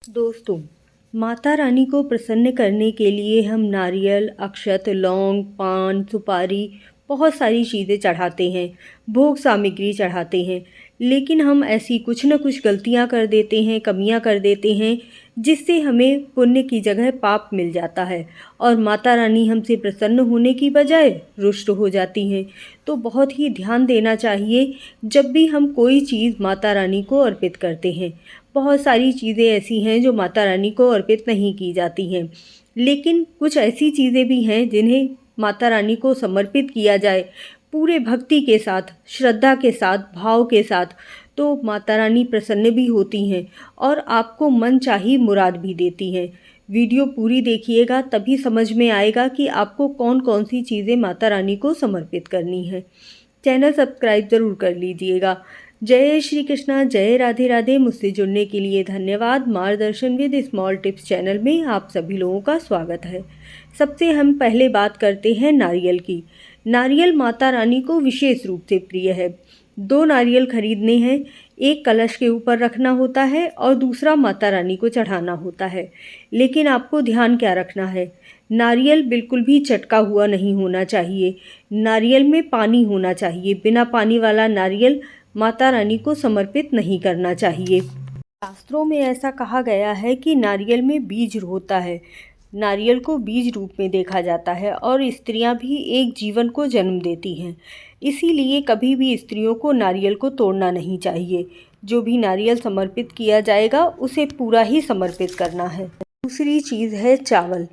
दोस्तों, माता रानी को प्रसन्न करने के लिए हम नारियल, अक्षत, लौंग, पान, सुपारी बहुत सारी चीज़ें चढ़ाते हैं, भोग सामग्री चढ़ाते हैं। लेकिन हम ऐसी कुछ न कुछ गलतियां कर देते हैं, कमियां कर देते हैं, जिससे हमें पुण्य की जगह पाप मिल जाता है और माता रानी हमसे प्रसन्न होने की बजाय रुष्ट हो जाती हैं। तो बहुत ही ध्यान देना चाहिए जब भी हम कोई चीज़ माता रानी को अर्पित करते हैं। बहुत सारी चीज़ें ऐसी हैं जो माता रानी को अर्पित नहीं की जाती हैं, लेकिन कुछ ऐसी चीज़ें भी हैं जिन्हें माता रानी को समर्पित किया जाए पूरे भक्ति के साथ, श्रद्धा के साथ, भाव के साथ, तो माता रानी प्रसन्न भी होती हैं और आपको मनचाही मुराद भी देती हैं। वीडियो पूरी देखिएगा, तभी समझ में आएगा कि आपको कौन कौन सी चीज़ें माता रानी को समर्पित करनी है। चैनल सब्सक्राइब ज़रूर कर लीजिएगा। जय श्री कृष्णा, जय राधे राधे। मुझसे जुड़ने के लिए धन्यवाद। मार्गदर्शन विद स्मॉल टिप्स चैनल में आप सभी लोगों का स्वागत है। सबसे हम पहले बात करते हैं नारियल की। नारियल माता रानी को विशेष रूप से प्रिय है। 2 नारियल खरीदने हैं, एक कलश के ऊपर रखना होता है और दूसरा माता रानी को चढ़ाना होता है। लेकिन आपको ध्यान क्या रखना है, नारियल बिल्कुल भी चटका हुआ नहीं होना चाहिए। नारियल में पानी होना चाहिए। बिना पानी वाला नारियल माता रानी को समर्पित नहीं करना चाहिए। शास्त्रों में ऐसा कहा गया है कि नारियल में बीज होता है। नारियल को बीज रूप में देखा जाता है और स्त्रियां भी एक जीवन को जन्म देती हैं। इसीलिए कभी भी स्त्रियों को नारियल को तोड़ना नहीं चाहिए। जो भी नारियल समर्पित किया जाएगा उसे पूरा ही समर्पित करना है। दूसरी चीज़ है चावल।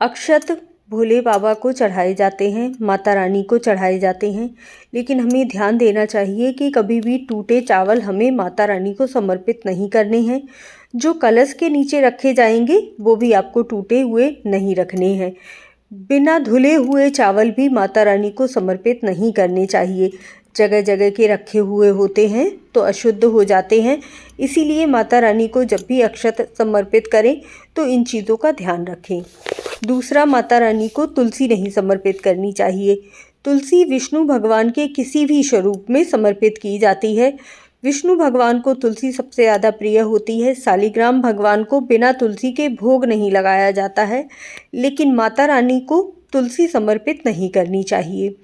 अक्षत भोले बाबा को चढ़ाए जाते हैं, माता रानी को चढ़ाए जाते हैं, लेकिन हमें ध्यान देना चाहिए कि कभी भी टूटे चावल हमें माता रानी को समर्पित नहीं करने हैं। जो कलश के नीचे रखे जाएंगे वो भी आपको टूटे हुए नहीं रखने हैं। बिना धुले हुए चावल भी माता रानी को समर्पित नहीं करने चाहिए। जगह जगह के रखे हुए होते हैं तो अशुद्ध हो जाते हैं। इसीलिए माता रानी को जब भी अक्षत समर्पित करें तो इन चीज़ों का ध्यान रखें। दूसरा, माता रानी को तुलसी नहीं समर्पित करनी चाहिए। तुलसी विष्णु भगवान के किसी भी स्वरूप में समर्पित की जाती है। विष्णु भगवान को तुलसी सबसे ज़्यादा प्रिय होती है। शालिग्राम भगवान को बिना तुलसी के भोग नहीं लगाया जाता है, लेकिन माता रानी को तुलसी समर्पित नहीं करनी चाहिए।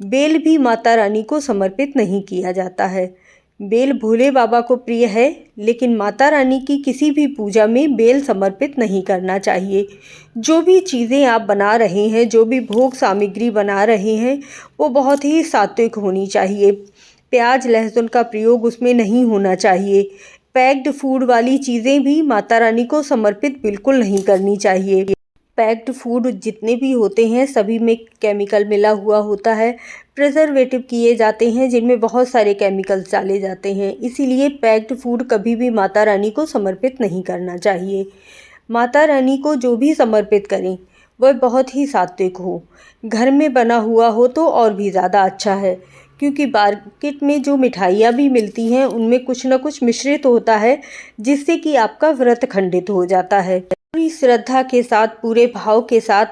बेल भी माता रानी को समर्पित नहीं किया जाता है। बेल भोले बाबा को प्रिय है, लेकिन माता रानी की किसी भी पूजा में बेल समर्पित नहीं करना चाहिए। जो भी चीज़ें आप बना रहे हैं, जो भी भोग सामग्री बना रहे हैं, वो बहुत ही सात्विक होनी चाहिए। प्याज लहसुन का प्रयोग उसमें नहीं होना चाहिए। पैक्ड फूड वाली चीज़ें भी माता रानी को समर्पित बिल्कुल नहीं करनी चाहिए। पैक्ड फूड जितने भी होते हैं सभी में केमिकल मिला हुआ होता है, प्रिजर्वेटिव किए जाते हैं जिनमें बहुत सारे केमिकल्स डाले जाते हैं। इसीलिए पैक्ड फूड कभी भी माता रानी को समर्पित नहीं करना चाहिए। माता रानी को जो भी समर्पित करें वह बहुत ही सात्विक हो। घर में बना हुआ हो तो और भी ज़्यादा अच्छा है, क्योंकि मार्केट में जो मिठाइयाँ भी मिलती हैं उनमें कुछ न कुछ मिश्रित होता है, जिससे कि आपका व्रत खंडित हो जाता है। पूरी श्रद्धा के साथ, पूरे भाव के साथ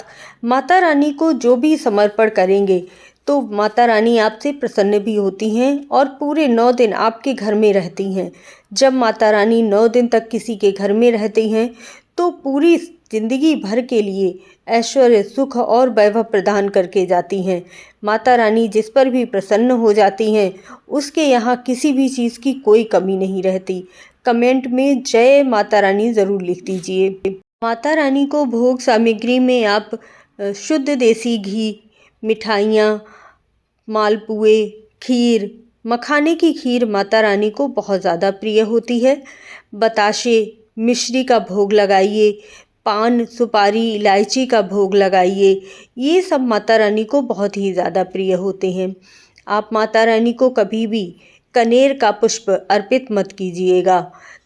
माता रानी को जो भी समर्पण करेंगे तो माता रानी आपसे प्रसन्न भी होती हैं और पूरे 9 दिन आपके घर में रहती हैं। जब माता रानी 9 दिन तक किसी के घर में रहती हैं तो पूरी जिंदगी भर के लिए ऐश्वर्य, सुख और वैभव प्रदान करके जाती हैं। माता रानी जिस पर भी प्रसन्न हो जाती हैं उसके यहाँ किसी भी चीज़ की कोई कमी नहीं रहती। कमेंट में जय माता रानी ज़रूर लिख दीजिए। माता रानी को भोग सामग्री में आप शुद्ध देसी घी, मिठाइयाँ, मालपुए, खीर, मखाने की खीर माता रानी को बहुत ज़्यादा प्रिय होती है। बताशे, मिश्री का भोग लगाइए। पान, सुपारी, इलायची का भोग लगाइए। ये सब माता रानी को बहुत ही ज़्यादा प्रिय होते हैं। आप माता रानी को कभी भी कनेर का पुष्प अर्पित मत कीजिएगा।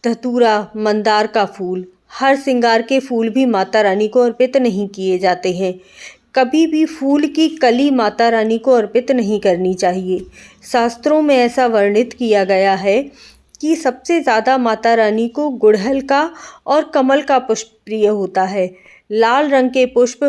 धतूरा, मंदार का फूल, हर श्रृंगार के फूल भी माता रानी को अर्पित नहीं किए जाते हैं। कभी भी फूल की कली माता रानी को अर्पित नहीं करनी चाहिए। शास्त्रों में ऐसा वर्णित किया गया है कि सबसे ज़्यादा माता रानी को गुड़हल का और कमल का पुष्प प्रिय होता है। लाल रंग के पुष्प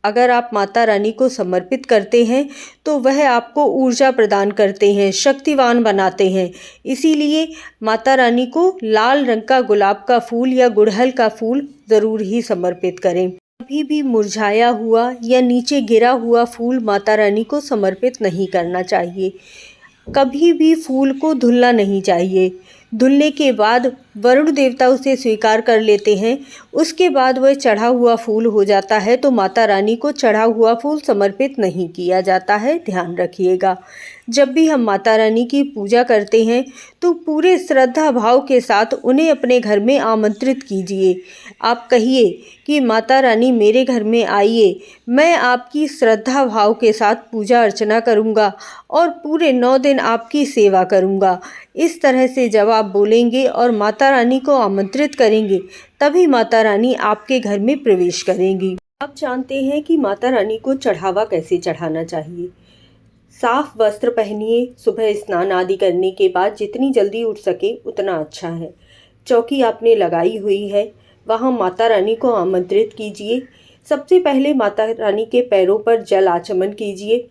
अगर आप माता रानी को समर्पित करते हैं तो वह आपको ऊर्जा प्रदान करते हैं, शक्तिवान बनाते हैं। इसीलिए माता रानी को लाल रंग का गुलाब का फूल या गुड़हल का फूल ज़रूर ही समर्पित करें। कभी भी मुरझाया हुआ या नीचे गिरा हुआ फूल माता रानी को समर्पित नहीं करना चाहिए। कभी भी फूल को धुलना नहीं चाहिए। धुलने के बाद वरुण देवता उसे स्वीकार कर लेते हैं। उसके बाद वह चढ़ा हुआ फूल हो जाता है, तो माता रानी को चढ़ा हुआ फूल समर्पित नहीं किया जाता है, ध्यान रखिएगा। जब भी हम माता रानी की पूजा करते हैं तो पूरे श्रद्धा भाव के साथ उन्हें अपने घर में आमंत्रित कीजिए। आप कहिए कि माता रानी मेरे घर में आइए, मैं आपकी श्रद्धा भाव के साथ पूजा अर्चना करूँगा और पूरे 9 दिन आपकी सेवा करूँगा। इस तरह से जब आप बोलेंगे और माता रानी को आमंत्रित करेंगे, तभी माता रानी आपके घर में प्रवेश करेंगी। आप जानते हैं कि माता रानी को चढ़ावा कैसे चढ़ाना चाहिए। साफ वस्त्र पहनिए। सुबह स्नान आदि करने के बाद जितनी जल्दी उठ सके उतना अच्छा है। चौकी आपने लगाई हुई है, वहाँ माता रानी को आमंत्रित कीजिए। सबसे पहले माता रानी के पैरों पर जल आचमन कीजिए,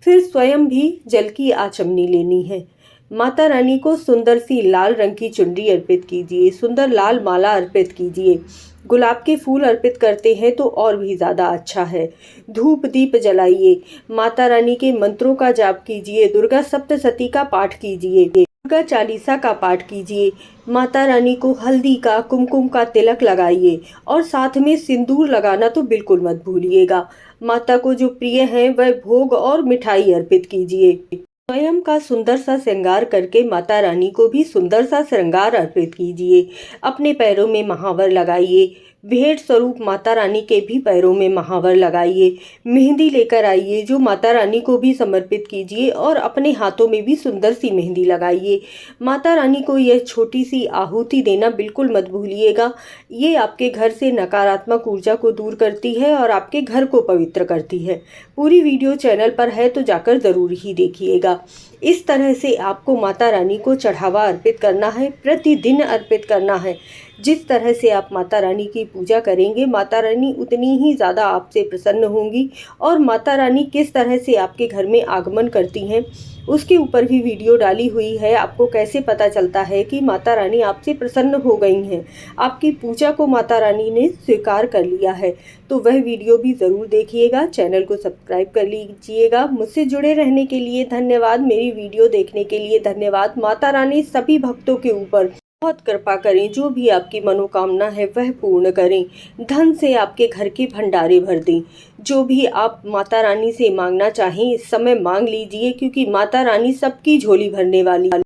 फिर स्वयं भी जल की आचमनी लेनी है। माता रानी को सुंदर सी लाल रंग की चुनरी अर्पित कीजिए, सुंदर लाल माला अर्पित कीजिए। गुलाब के फूल अर्पित करते हैं तो और भी ज़्यादा अच्छा है। धूप दीप जलाइए, माता रानी के मंत्रों का जाप कीजिए, दुर्गा सप्तशती का पाठ कीजिए, दुर्गा चालीसा का पाठ कीजिए। माता रानी को हल्दी का, कुमकुम का तिलक लगाइए और साथ में सिंदूर लगाना तो बिल्कुल मत भूलिएगा। माता को जो प्रिय है वह भोग और मिठाई अर्पित कीजिए। स्वयं का सुंदर सा श्रृंगार करके माता रानी को भी सुंदर सा श्रृंगार अर्पित कीजिए। अपने पैरों में महावर लगाइए। भेंट स्वरूप माता रानी के भी पैरों में महावर लगाइए। मेहंदी लेकर आइए जो माता रानी को भी समर्पित कीजिए और अपने हाथों में भी सुंदर सी मेहंदी लगाइए। माता रानी को यह छोटी सी आहुति देना बिल्कुल मत भूलिएगा। ये आपके घर से नकारात्मक ऊर्जा को दूर करती है और आपके घर को पवित्र करती है। पूरी वीडियो चैनल पर है तो जाकर ज़रूर ही देखिएगा। इस तरह से आपको माता रानी को चढ़ावा अर्पित करना है, प्रतिदिन अर्पित करना है। जिस तरह से आप माता रानी की पूजा करेंगे, माता रानी उतनी ही ज़्यादा आपसे प्रसन्न होंगी। और माता रानी किस तरह से आपके घर में आगमन करती हैं उसके ऊपर भी वीडियो डाली हुई है। आपको कैसे पता चलता है कि माता रानी आपसे प्रसन्न हो गई हैं, आपकी पूजा को माता रानी ने स्वीकार कर लिया है, तो वह वीडियो भी ज़रूर देखिएगा। चैनल को सब्सक्राइब कर लीजिएगा। मुझसे जुड़े रहने के लिए धन्यवाद। मेरी वीडियो देखने के लिए धन्यवाद। माता रानी सभी भक्तों के ऊपर बहुत कृपा करें, जो भी आपकी मनोकामना है वह पूर्ण करें। धन से आपके घर के भंडारे भर दें। जो भी आप माता रानी से मांगना चाहें इस समय मांग लीजिए, क्योंकि माता रानी सबकी झोली भरने वाली